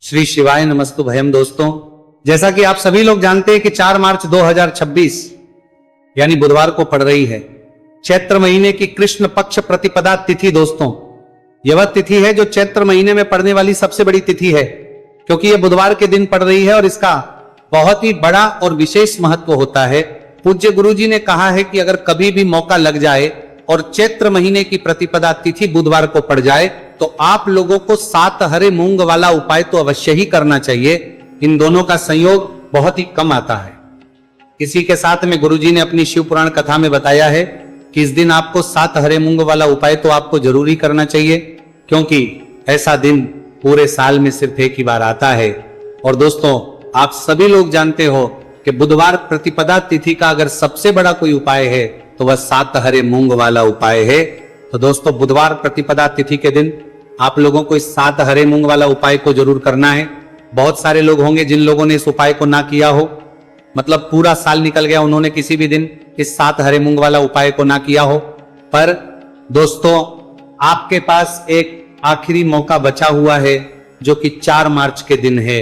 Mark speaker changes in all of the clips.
Speaker 1: श्री शिवाय नमस्तु भयम। दोस्तों, जैसा कि आप सभी लोग जानते हैं कि 4 मार्च 2026 यानी बुधवार को पड़ रही है चैत्र महीने की कृष्ण पक्ष प्रतिपदा तिथि। दोस्तों, यह वह तिथि है जो चैत्र महीने में पड़ने वाली सबसे बड़ी तिथि है, क्योंकि यह बुधवार के दिन पड़ रही है और इसका बहुत ही बड़ा और विशेष महत्व होता है। पूज्य गुरु जी ने कहा है कि अगर कभी भी मौका लग जाए और चैत्र महीने की प्रतिपदा तिथि बुधवार को पड़ जाए तो आप लोगों को 7 हरे मूंग वाला उपाय तो अवश्य ही करना चाहिए। इन दोनों का संयोग बहुत ही कम आता है। इसी के साथ में गुरुजी ने अपनी शिव पुराण कथा में बताया है कि इस दिन आपको 7 हरे मूंग वाला उपाय तो आपको जरूर ही करना चाहिए, क्योंकि ऐसा दिन पूरे साल में सिर्फ एक ही बार आता है। और दोस्तों, आप सभी लोग जानते हो कि बुधवार प्रतिपदा तिथि का अगर सबसे बड़ा कोई उपाय है तो वह 7 हरे मूंग वाला उपाय है। तो दोस्तों, बुधवार प्रतिपदा तिथि के दिन आप लोगों को इस 7 हरे मूंग वाला उपाय को जरूर करना है। बहुत सारे लोग होंगे जिन लोगों ने इस उपाय को ना किया हो, मतलब पूरा साल निकल गया, उन्होंने किसी भी दिन इस 7 हरे मूंग वाला उपाय को ना किया हो। पर दोस्तों, आपके पास एक आखिरी मौका बचा हुआ है जो कि 4 मार्च के दिन है।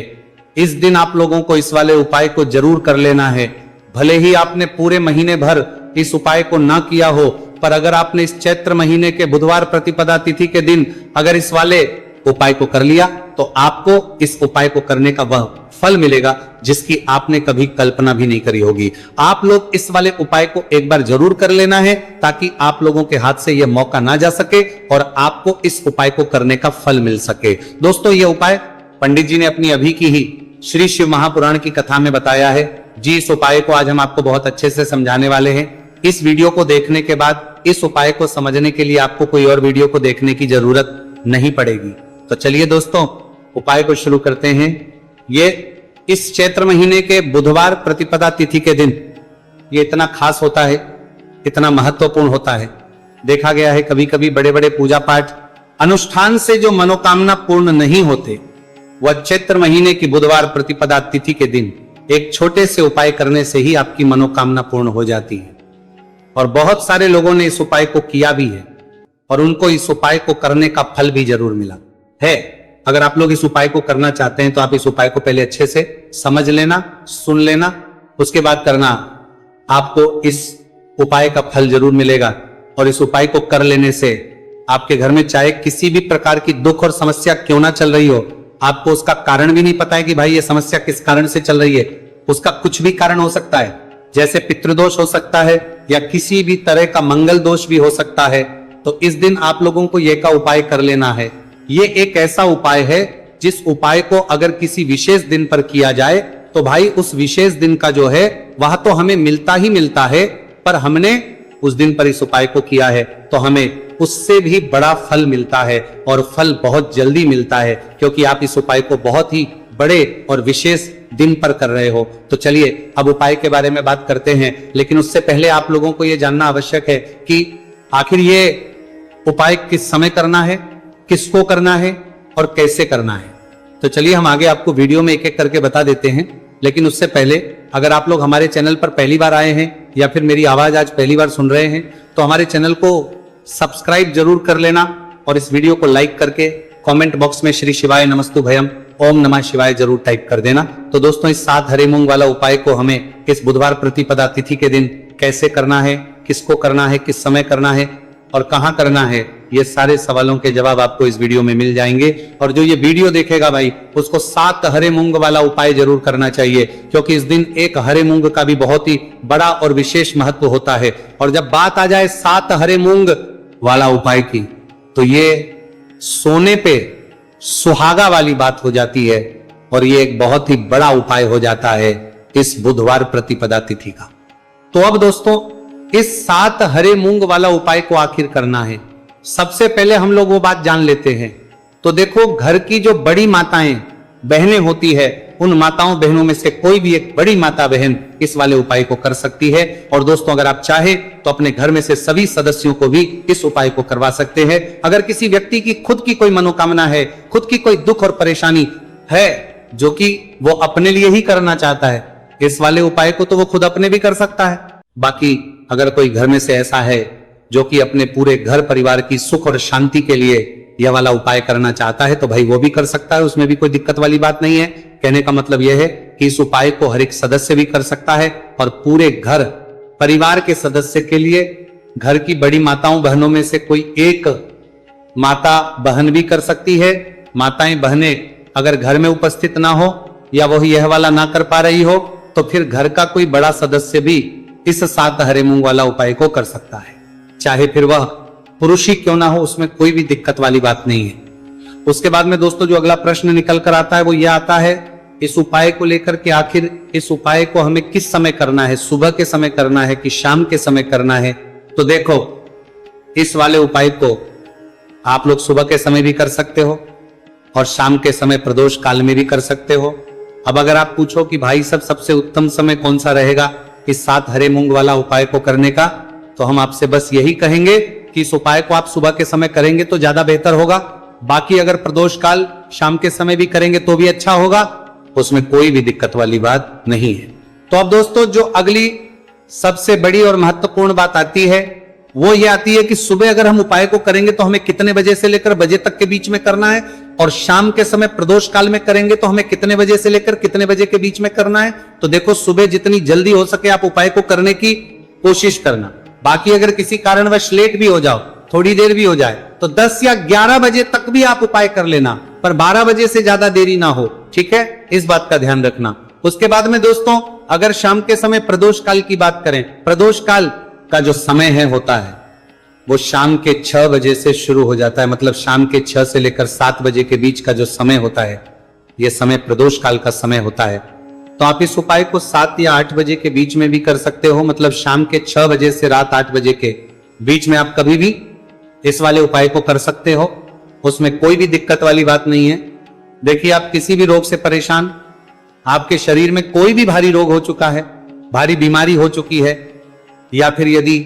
Speaker 1: इस दिन आप लोगों को इस वाले उपाय को जरूर कर लेना है। भले ही आपने पूरे महीने भर इस उपाय को ना किया हो, पर अगर आपने इस चैत्र महीने के बुधवार प्रतिपदा तिथि के दिन अगर इस वाले उपाय को कर लिया तो आपको इस उपाय को करने का वह फल मिलेगा जिसकी आपने कभी कल्पना भी नहीं करी होगी। आप लोग इस वाले उपाय को एक बार जरूर कर लेना है ताकि आप लोगों के हाथ से यह मौका ना जा सके और आपको इस उपाय को करने का फल मिल सके। दोस्तों, यह उपाय पंडित जी ने अपनी अभी की ही श्री शिव महापुराण की कथा में बताया है जी। इस उपाय को आज हम आपको बहुत अच्छे से समझाने वाले हैं। इस वीडियो को देखने के बाद इस उपाय को समझने के लिए आपको कोई और वीडियो को देखने की जरूरत नहीं पड़ेगी। तो चलिए दोस्तों, उपाय को शुरू करते हैं। ये इस चैत्र महीने के बुधवार प्रतिपदा तिथि के दिन ये इतना खास होता है, इतना महत्वपूर्ण होता है। देखा गया है कभी कभी बड़े बड़े पूजा पाठ अनुष्ठान से जो मनोकामना पूर्ण नहीं होते, वह चैत्र महीने की बुधवार प्रतिपदा तिथि के दिन एक छोटे से उपाय करने से ही आपकी मनोकामना पूर्ण हो जाती है। और बहुत सारे लोगों ने इस उपाय को किया भी है और उनको इस उपाय को करने का फल भी जरूर मिला है। अगर आप लोग इस उपाय को करना चाहते हैं तो आप इस उपाय को पहले अच्छे से समझ लेना, सुन लेना, उसके बाद करना। आपको इस उपाय का फल जरूर मिलेगा। और इस उपाय को कर लेने से आपके घर में चाहे किसी भी प्रकार की दुख और समस्या क्यों ना चल रही हो, आपको उसका कारण भी नहीं पता है कि भाई ये समस्या किस कारण से चल रही है, उसका कुछ भी कारण हो सकता है, जैसे पितृदोष हो सकता है या किसी भी तरह का मंगल दोष भी हो सकता है। तो इस दिन आप लोगों को यह का उपाय कर लेना है। ये एक ऐसा उपाय है जिस उपाय को अगर किसी विशेष दिन पर किया जाए तो भाई उस विशेष दिन का जो है वह तो हमें मिलता ही मिलता है, पर हमने उस दिन पर इस उपाय को किया है तो हमें उससे भी बड़ा फल मिलता है और फल बहुत जल्दी मिलता है, क्योंकि आप इस उपाय को बहुत ही बड़े और विशेष दिन पर कर रहे हो। तो चलिए अब उपाय के बारे में बात करते हैं, लेकिन उससे पहले आप लोगों को यह जानना आवश्यक है कि आखिर ये उपाय किस समय करना है, किसको करना है और कैसे करना है। तो चलिए हम आगे आपको वीडियो में एक एक करके बता देते हैं। लेकिन उससे पहले अगर आप लोग हमारे चैनल पर पहली बार आए हैं या फिर मेरी आवाज आज पहली बार सुन रहे हैं तो हमारे चैनल को सब्सक्राइब जरूर कर लेना और इस वीडियो को लाइक करके कमेंट बॉक्स में श्री शिवाय नमस्तु भयम ओम नमः शिवाय जरूर टाइप कर देना। तो दोस्तों, इस 7 हरे मूंग वाला उपाय को हमें इस बुधवार प्रतिपदा तिथि के दिन कैसे करना है, किसको करना है, किस समय करना है और कहां करना है, ये सारे सवालों के जवाब आपको इस वीडियो में मिल जाएंगे। और जो ये वीडियो देखेगा भाई उसको 7 हरे मूंग वाला उपाय जरूर करना चाहिए, क्योंकि इस दिन एक हरे मूंग का भी बहुत ही बड़ा और विशेष महत्व होता है। और जब बात आ जाए 7 हरे मूंग वाला उपाय की तो ये सोने पे सुहागा वाली बात हो जाती है और ये एक बहुत ही बड़ा उपाय हो जाता है इस बुधवार प्रतिपदा तिथि का। तो अब दोस्तों, इस 7 हरे मूंग वाला उपाय को आखिर करना है, सबसे पहले हम लोग वो बात जान लेते हैं। तो देखो, घर की जो बड़ी माताएं बहनें होती है, उन माताओं बहनों में से कोई भी एक बड़ी माता बहन इस वाले उपाय को कर सकती है। और दोस्तों, अगर आप चाहे तो अपने घर में से सभी सदस्यों को भी इस उपाय को करवा सकते हैं। अगर किसी व्यक्ति की खुद की कोई मनोकामना है, खुद की कोई दुख और परेशानी है जो कि वो अपने लिए ही करना चाहता है, इस वाले उपाय को तो वो खुद अपने भी कर सकता है। बाकी अगर कोई घर में से ऐसा है जो कि अपने पूरे घर परिवार की सुख और शांति के लिए यह वाला उपाय करना चाहता है तो भाई वो भी कर सकता है, उसमें भी कोई दिक्कत वाली बात नहीं है। कहने का मतलब यह है कि इस उपाय को हर एक सदस्य भी कर सकता है और पूरे घर परिवार के सदस्य के लिए घर की बड़ी माताओं बहनों में से कोई एक माता बहन भी कर सकती है। माताएं बहनें अगर घर में उपस्थित ना हो या वो यह वाला ना कर पा रही हो तो फिर घर का कोई बड़ा सदस्य भी इस 7 हरे मूंग वाला उपाय को कर सकता है, चाहे फिर वह पुरुष ही क्यों ना हो, उसमें कोई भी दिक्कत वाली बात नहीं है। उसके बाद में दोस्तों जो अगला प्रश्न निकल कर आता है वो यह आता है इस उपाय को लेकर के आखिर इस उपाय को हमें किस समय करना है, सुबह के समय करना है कि शाम के समय करना है। तो देखो इस वाले उपाय को आप लोग सुबह के समय भी कर सकते हो और शाम के समय प्रदोष काल में भी कर सकते हो। अब अगर आप पूछो कि भाई सब सबसे उत्तम समय कौन सा रहेगा इस 7 हरे मूंग वाला उपाय को करने का, तो हम आपसे बस यही कहेंगे कि इस उपाय को आप सुबह के समय करेंगे तो ज्यादा बेहतर होगा। बाकी अगर प्रदोष काल शाम के समय भी करेंगे तो भी अच्छा होगा, उसमें कोई भी दिक्कत वाली बात नहीं है। तो अब दोस्तों जो अगली सबसे बड़ी और महत्वपूर्ण बात आती है वो ये आती है कि सुबह अगर हम उपाय को करेंगे तो हमें कितने बजे से लेकर बजे तक के बीच में करना है, और शाम के समय प्रदोष काल में करेंगे तो हमें कितने बजे से लेकर कितने बजे के बीच में करना है। तो देखो सुबह जितनी जल्दी हो सके आप उपाय को करने की कोशिश करना। बाकी अगर किसी कारणवश लेट भी हो जाओ, थोड़ी देर भी हो जाए, तो 10 या 11 बजे तक भी आप उपाय कर लेना, पर 12 बजे से ज्यादा देरी ना हो, ठीक है, इस बात का ध्यान रखना। उसके बाद में दोस्तों अगर शाम के समय प्रदोष काल की बात करें, प्रदोष काल का जो समय है होता है वो शाम के 6 बजे से शुरू हो जाता है, मतलब शाम के 6 से लेकर 7 बजे के बीच का जो समय होता है यह समय प्रदोष काल का समय होता है। तो आप इस उपाय को 7 या 8 बजे के बीच में भी कर सकते हो, मतलब शाम के 6 बजे से रात 8 बजे के बीच में आप कभी भी इस वाले उपाय को कर सकते हो, उसमें कोई भी दिक्कत वाली बात नहीं है। देखिए आप किसी भी रोग से परेशान, आपके शरीर में कोई भी भारी रोग हो चुका है, भारी बीमारी हो चुकी है, या फिर यदि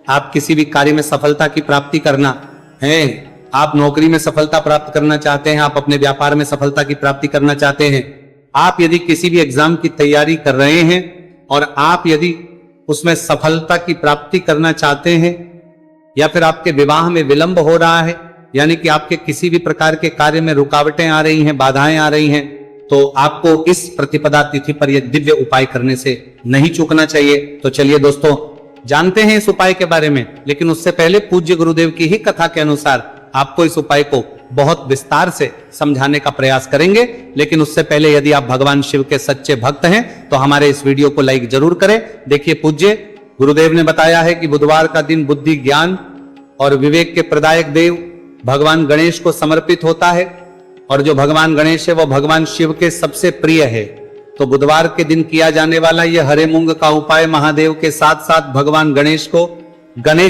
Speaker 1: आप किसी भी कार्य में सफलता की प्राप्ति करना है, आप नौकरी में सफलता प्राप्त करना चाहते हैं, आप अपने व्यापार में सफलता की प्राप्ति करना चाहते हैं, आप यदि किसी भी एग्जाम की तैयारी कर रहे हैं और आप यदि उसमें सफलता की प्राप्ति करना चाहते हैं, या फिर आपके विवाह में विलंब हो रहा है, यानी कि आपके किसी भी प्रकार के कार्य में रुकावटें आ रही हैं, बाधाएं आ रही हैं, तो आपको इस प्रतिपदा तिथि पर यह दिव्य उपाय करने से नहीं चूकना चाहिए। तो चलिए दोस्तों जानते हैं इस उपाय के बारे में, लेकिन उससे पहले पूज्य गुरुदेव की ही कथा के अनुसार आपको इस उपाय को बहुत विस्तार से समझाने का प्रयास करेंगे। लेकिन उससे पहले यदि आप भगवान शिव के सच्चे भक्त हैं तो हमारे इस वीडियो को लाइक जरूर करें। देखिए पूज्य गुरुदेव ने बताया है कि बुधवार का दिन बुद्धि, ज्ञान और विवेक के प्रदायक देव भगवान गणेश को समर्पित होता है, और जो भगवान गणेश है वो भगवान शिव के सबसे प्रिय है। तो बुधवार के दिन किया जाने वाला यह हरे मूंग का उपाय महादेव के साथ साथ भगवान गणेश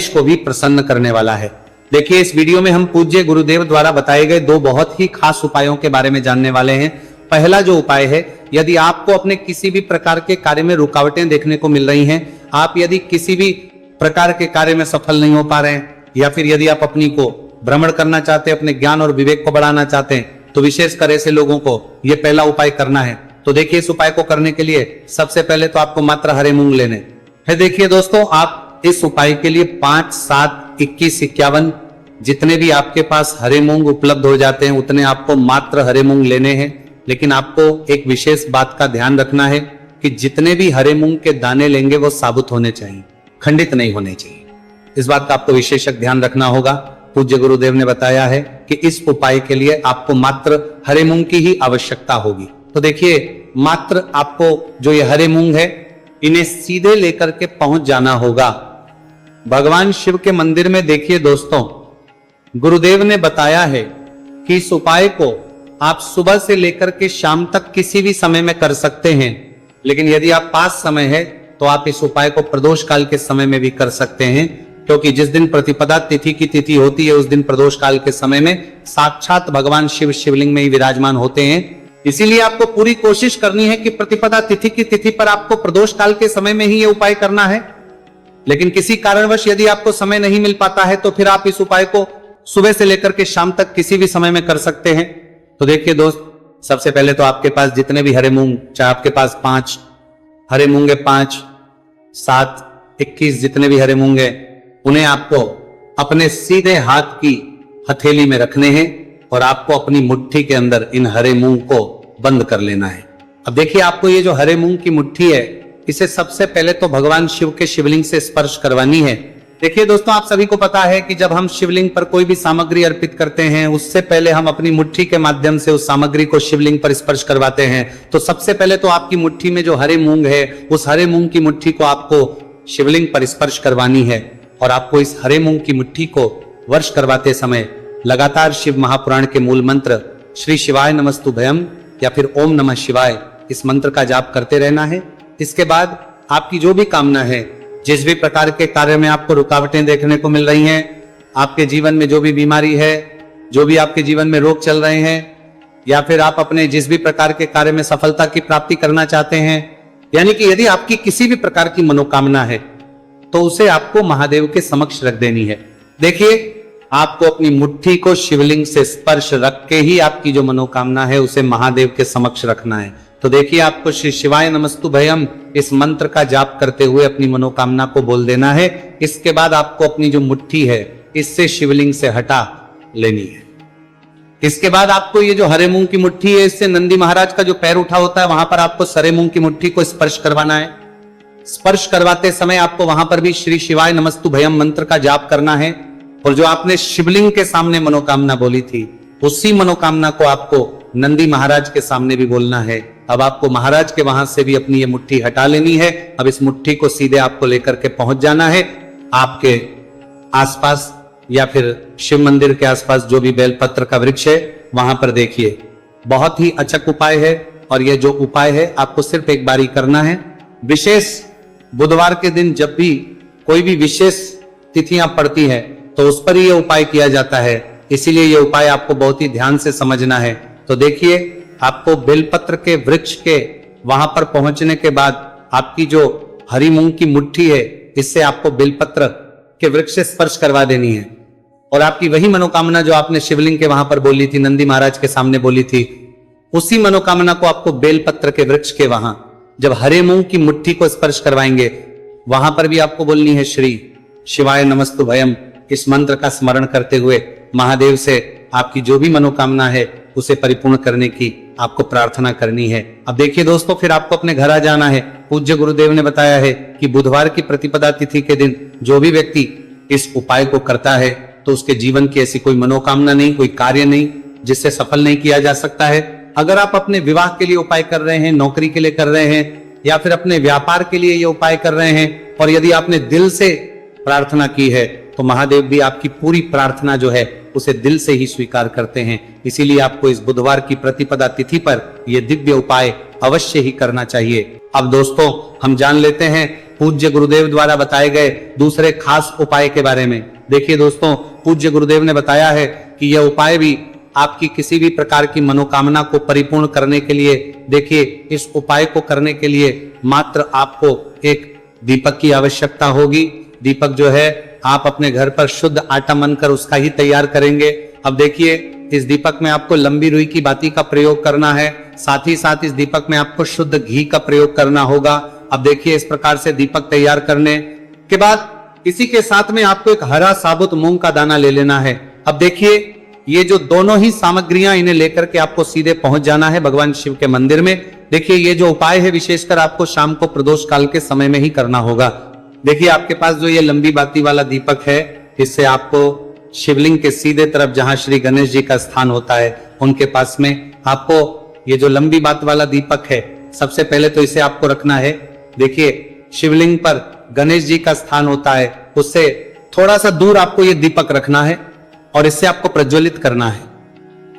Speaker 1: को भी प्रसन्न करने वाला है। देखिए इस वीडियो में हम पूज्य गुरुदेव द्वारा बताए गए 2 बहुत ही खास उपायों के बारे में जानने वाले हैं। पहला जो उपाय है, यदि आपको अपने किसी भी प्रकार के कार्य में रुकावटें देखने को मिल रही हैं, आप यदि किसी भी प्रकार के कार्य में सफल नहीं हो पा रहे हैं, या फिर यदि आप अपनी को भ्रमण करना चाहते हैं, अपने ज्ञान और विवेक को बढ़ाना चाहते हैं, तो विशेषकर ऐसे लोगों को यह पहला उपाय करना है। तो देखिए इस उपाय को करने के लिए सबसे पहले तो आपको मात्र हरे मूंग लेने हैं। देखिए दोस्तों आप इस उपाय के लिए 5, 7, 21, 51 जितने भी आपके पास हरे मूंग उपलब्ध हो जाते हैं उतने आपको मात्र हरे मूंग लेने हैं। लेकिन आपको एक विशेष बात का ध्यान रखना है कि जितने भी हरे मूंग के दाने लेंगे वो साबुत होने चाहिए, खंडित नहीं होने चाहिए। इस बात का आपको विशेषक ध्यान रखना होगा। पूज्य गुरुदेव ने बताया है कि इस उपाय के लिए आपको मात्र हरे मूंग की ही आवश्यकता होगी। तो देखिए मात्र आपको जो ये हरे मूंग है इन्हें सीधे लेकर के पहुंच जाना होगा भगवान शिव के मंदिर में। देखिए दोस्तों गुरुदेव ने बताया है कि इस उपाय को आप सुबह से लेकर के शाम तक किसी भी समय में कर सकते हैं, लेकिन यदि आप पास समय है तो आप इस उपाय को प्रदोष काल के समय में भी कर सकते हैं, क्योंकि जिस दिन प्रतिपदा तिथि की तिथि होती है उस दिन प्रदोष काल के समय में साक्षात भगवान शिव शिवलिंग में ही विराजमान होते हैं। इसीलिए आपको पूरी कोशिश करनी है कि प्रतिपदा तिथि की तिथि पर आपको प्रदोष काल के समय में ही यह उपाय करना है। लेकिन किसी कारणवश यदि आपको समय नहीं मिल पाता है तो फिर आप इस उपाय को सुबह से लेकर के शाम तक किसी भी समय में कर सकते हैं। तो देखिए दोस्त सबसे पहले तो आपके पास जितने भी हरे मूंग, चाहे आपके पास 5 हरे मूंगे, 5, 7, 21 जितने भी हरे मूंगे, उन्हें आपको अपने सीधे हाथ की हथेली में रखने हैं और आपको अपनी मुट्ठी के अंदर इन हरे मूंग को बंद कर लेना है। अब देखिए, आपको ये जो हरे मूंग की मुट्ठी है, इसे सबसे पहले तो भगवान शिव के शिवलिंग से स्पर्श करवानी है। देखिए दोस्तों, आप सभी को पता है कि जब हम शिवलिंग पर कोई भी सामग्री अर्पित करते हैं, उससे पहले हम अपनी मुट्ठी के माध्यम से उस सामग्री को शिवलिंग पर स्पर्श करवाते हैं। तो सबसे पहले तो आपकी मुट्ठी में जो हरे मूंग है, उस हरे मूंग की मुट्ठी को आपको शिवलिंग पर स्पर्श करवानी है। और आपको इस हरे मूंग की मुट्ठी को वर्ष करवाते समय लगातार शिव महापुराण के मूल मंत्र श्री शिवाय नमस्तुभयम या फिर ओम नमः शिवाय, इस मंत्र का जाप करते रहना है। इसके बाद आपकी जो भी कामना है, जिस भी प्रकार के कार्य में आपको रुकावटें देखने को मिल रही हैं, आपके जीवन में जो भी बीमारी है, जो भी आपके जीवन में रोग चल रहे हैं, या फिर आप अपने जिस भी प्रकार के कार्य में सफलता की प्राप्ति करना चाहते हैं, यानी कि यदि आपकी किसी भी प्रकार की मनोकामना है, तो उसे आपको महादेव के समक्ष रख देनी है। देखिए, आपको अपनी मुट्ठी को शिवलिंग से स्पर्श रख के ही आपकी जो मनोकामना है उसे महादेव के समक्ष रखना है। तो देखिए, आपको श्री शिवाय नमस्तुभयम इस मंत्र का जाप करते हुए अपनी मनोकामना को बोल देना है। इसके बाद आपको अपनी जो मुट्ठी है, इससे शिवलिंग से हटा लेनी है। इसके बाद आपको ये जो हरे मूंग की मुट्ठी है, इससे नंदी महाराज का जो पैर उठा होता है, वहां पर आपको हरे मूंग की मुट्ठी को स्पर्श करवाना है। स्पर्श करवाते समय आपको वहां पर भी श्री शिवाय नमस्तुभयम मंत्र का जाप करना है। और जो आपने शिवलिंग के सामने मनोकामना बोली थी, उसी मनोकामना को आपको नंदी महाराज के सामने भी बोलना है। अब आपको महाराज के वहां से भी अपनी ये मुट्ठी हटा लेनी है। अब इस मुट्ठी को सीधे आपको लेकर के पहुंच जाना है आपके आसपास या फिर शिव मंदिर के आसपास जो भी बेलपत्र का वृक्ष है, वहां पर देखिए। बहुत ही अचक उपाय है और यह जो उपाय है आपको सिर्फ एक बारी करना है। विशेष बुधवार के दिन जब भी कोई भी विशेष तिथियां पड़ती है, तो उस पर ही यह उपाय किया जाता है। इसीलिए यह उपाय आपको बहुत ही ध्यान से समझना है। तो देखिए, आपको बेलपत्र के वृक्ष के वहां पर पहुंचने के बाद आपकी जो हरी मूंग की मुट्ठी है, इससे आपको बेलपत्र के वृक्ष से स्पर्श करवा देनी है। और आपकी वही मनोकामना जो आपने शिवलिंग के वहां पर बोली थी, नंदी महाराज के सामने बोली थी, उसी मनोकामना को आपको बेलपत्र के वृक्ष के वहां जब हरे मूंग की मुट्ठी को स्पर्श करवाएंगे, वहां पर भी आपको बोलनी है श्री शिवाय नमस्तुभयम। इस मंत्र का स्मरण करते हुए महादेव से आपकी जो भी मनोकामना है उसे परिपूर्ण करने की आपको प्रार्थना करनी है। अब देखिए दोस्तों, फिर आपको अपने घर आ जाना है। पूज्य गुरुदेव ने बताया है कि बुधवार की प्रतिपदा तिथि के दिन जो भी व्यक्ति इस उपाय को करता है, तो उसके जीवन की ऐसी कोई मनोकामना नहीं, कोई कार्य नहीं जिससे सफल नहीं किया जा सकता है। अगर आप अपने विवाह के लिए उपाय कर रहे हैं, नौकरी के लिए कर रहे हैं, या फिर अपने व्यापार के लिए ये उपाय कर रहे हैं, और यदि आपने दिल से प्रार्थना की है, तो महादेव भी आपकी पूरी प्रार्थना जो है उसे दिल से ही स्वीकार करते हैं। इसीलिए आपको इस बुधवार की प्रतिपदा तिथि पर यह दिव्य उपाय अवश्य ही करना चाहिए। अब दोस्तों, हम जान लेते हैं पूज्य गुरुदेव द्वारा बताए गए दूसरे खास उपाय के बारे में। देखिए दोस्तों, पूज्य गुरुदेव ने बताया है कि यह उपाय भी आपकी किसी भी प्रकार की मनोकामना को परिपूर्ण करने के लिए, देखिए, इस उपाय को करने के लिए मात्र आपको एक दीपक की आवश्यकता होगी। दीपक जो है आप अपने घर पर शुद्ध आटा मनकर उसका ही तैयार करेंगे। अब देखिए, इस दीपक में आपको लंबी रुई की बाती का प्रयोग करना है। साथ ही साथ इस दीपक में आपको शुद्ध घी का प्रयोग करना होगा। अब देखिए, इस प्रकार से दीपक तैयार करने के बाद इसी के साथ में आपको एक हरा साबुत मूंग का दाना ले लेना है। अब देखिए, ये जो दोनों ही सामग्रियां, इन्हें लेकर के आपको सीधे पहुंच जाना है भगवान शिव के मंदिर में। देखिए, ये जो उपाय है विशेषकर आपको शाम को प्रदोष काल के समय में ही करना होगा। देखिए, आपके पास जो ये लंबी बाती वाला दीपक है, इससे आपको शिवलिंग के सीधे तरफ जहां श्री गणेश जी का स्थान होता है, उनके पास में आपको ये जो लंबी बात वाला दीपक है, सबसे पहले तो इसे आपको रखना है। देखिए, शिवलिंग पर गणेश जी का स्थान होता है, उससे थोड़ा सा दूर आपको ये दीपक रखना है और इससे आपको प्रज्वलित करना है।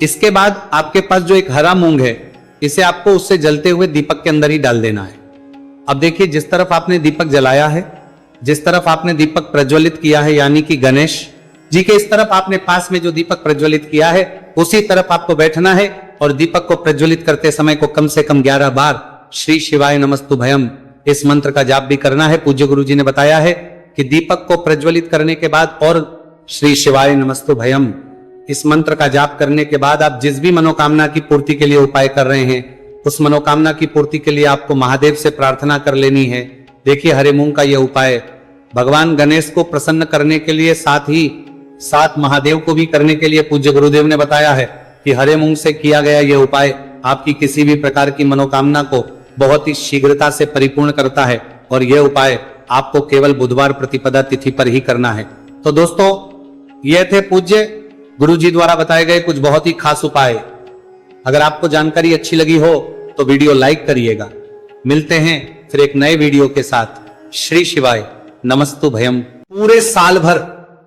Speaker 1: इसके बाद आपके पास जो एक हरा मूंग है, इसे आपको उससे जलते हुए दीपक के अंदर ही डाल देना है। अब देखिए, जिस तरफ आपने दीपक जलाया है, जिस तरफ आपने दीपक प्रज्वलित किया है, यानी कि गणेश जी के इस तरफ आपने पास में जो दीपक प्रज्वलित किया है, उसी तरफ आपको बैठना है और दीपक को प्रज्वलित करते समय को कम से कम 11 बार श्री शिवाय नमस्तुभयम इस मंत्र का जाप भी करना है। पूज्य गुरु जी ने बताया है कि दीपक को प्रज्वलित करने के बाद और श्री शिवाय नमस्तुभयम इस मंत्र का जाप करने के बाद आप जिस भी मनोकामना की पूर्ति के लिए उपाय कर रहे हैं, उस मनोकामना की पूर्ति के लिए आपको महादेव से प्रार्थना कर लेनी है। देखिए, हरे मूंग का यह उपाय भगवान गणेश को प्रसन्न करने के लिए, साथ ही साथ महादेव को भी करने के लिए पूज्य गुरुदेव ने बताया है कि हरे मूंग से किया गया यह उपाय आपकी किसी भी प्रकार की मनोकामना को बहुत ही शीघ्रता से परिपूर्ण करता है और यह उपाय आपको केवल बुधवार प्रतिपदा तिथि पर ही करना है। तो दोस्तों, यह थे पूज्य गुरु जी द्वारा बताए गए कुछ बहुत ही खास उपाय। अगर आपको जानकारी अच्छी लगी हो तो वीडियो लाइक करिएगा। मिलते हैं फिर एक नए वीडियो के साथ। श्री शिवाय नमस्तु भयम। पूरे साल भर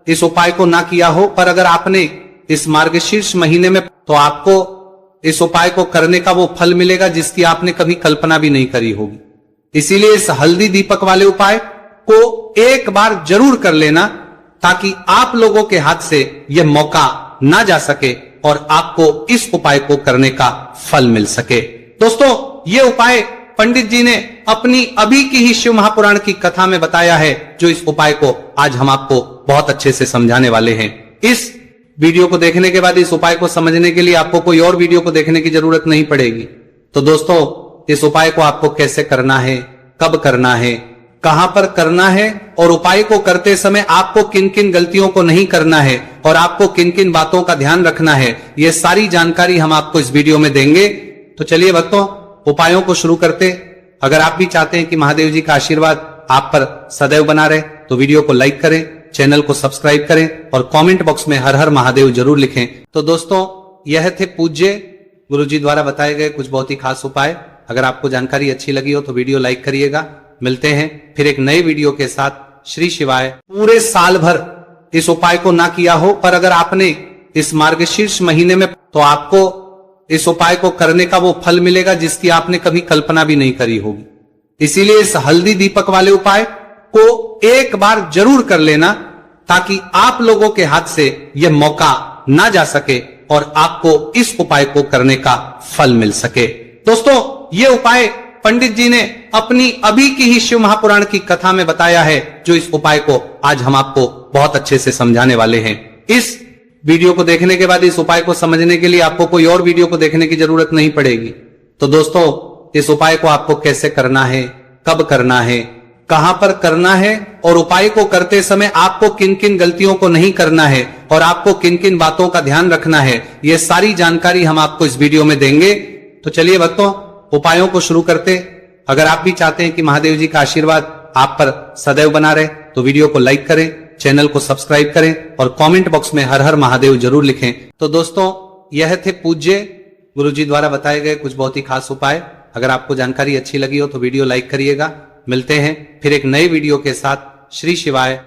Speaker 1: इस उपाय को ना किया हो, पर अगर आपने इस मार्गशीर्ष महीने में, तो आपको इस उपाय को करने का वो फल मिलेगा जिसकी आपने कभी कल्पना भी नहीं करी होगी। इसीलिए इस हल्दी दीपक वाले उपाय को एक बार जरूर कर लेना, ताकि आप लोगों के हाथ से यह मौका ना जा सके और आपको इस उपाय को करने का फल मिल सके। दोस्तों, यह उपाय पंडित जी ने अपनी अभी की ही शिव महापुराण की कथा में बताया है, जो इस उपाय को आज हम आपको बहुत अच्छे से समझाने वाले हैं। इस वीडियो को देखने के बाद इस उपाय को समझने के लिए आपको कोई और वीडियो को देखने की जरूरत नहीं पड़ेगी। तो दोस्तों, इस उपाय को आपको कैसे करना है, कब करना है, कहां पर करना है और उपाय को करते समय आपको किन किन गलतियों को नहीं करना है और आपको किन किन बातों का ध्यान रखना है, यह सारी जानकारी हम आपको इस वीडियो में देंगे। तो चलिए भक्तों, उपायों को शुरू करते। अगर आप भी चाहते हैं कि महादेव जी का आशीर्वाद आप पर सदैव बना रहे, तो वीडियो को लाइक करें, चैनल को सब्सक्राइब करें और कमेंट बॉक्स में हर हर महादेव जरूर लिखें। तो दोस्तों, यह थे पूज्य गुरु जी द्वारा बताए गए कुछ बहुत ही खास उपाय। अगर आपको जानकारी अच्छी लगी हो तो वीडियो लाइक करिएगा। मिलते हैं फिर एक नए वीडियो के साथ। श्री शिवाय। पूरे साल भर इस उपाय को ना किया हो, पर अगर आपने इस मार्गशीर्ष महीने में, तो आपको इस उपाय को करने का वो फल मिलेगा जिसकी आपने कभी कल्पना भी नहीं करी होगी। इसीलिए इस हल्दी दीपक वाले उपाय को एक बार जरूर कर लेना, ताकि आप लोगों के हाथ से यह मौका ना जा सके और आपको इस उपाय को करने का फल मिल सके। दोस्तों, यह उपाय पंडित जी ने अपनी अभी की ही शिव महापुराण की कथा में बताया है, जो इस उपाय को आज हम आपको बहुत अच्छे से समझाने वाले हैं। इस वीडियो को देखने के बाद इस उपाय को समझने के लिए आपको कोई और वीडियो को देखने की जरूरत नहीं पड़ेगी। तो दोस्तों, इस उपाय को आपको कैसे करना है, कब करना है, कहां पर करना है और उपाय को करते समय आपको किन किन गलतियों को नहीं करना है और आपको किन किन बातों का ध्यान रखना है, यह सारी जानकारी हम आपको इस वीडियो में देंगे। तो चलिए भक्तों, उपायों को शुरू करते। अगर आप भी चाहते हैं कि महादेव जी का आशीर्वाद आप पर सदैव बना रहे, तो वीडियो को लाइक करें, चैनल को सब्सक्राइब करें और कमेंट बॉक्स में हर हर महादेव जरूर लिखें। तो दोस्तों, यह थे पूज्य गुरु जी द्वारा बताए गए कुछ बहुत ही खास उपाय। अगर आपको जानकारी अच्छी लगी हो तो वीडियो लाइक करिएगा। मिलते हैं फिर एक नए वीडियो के साथ। श्री शिवाय।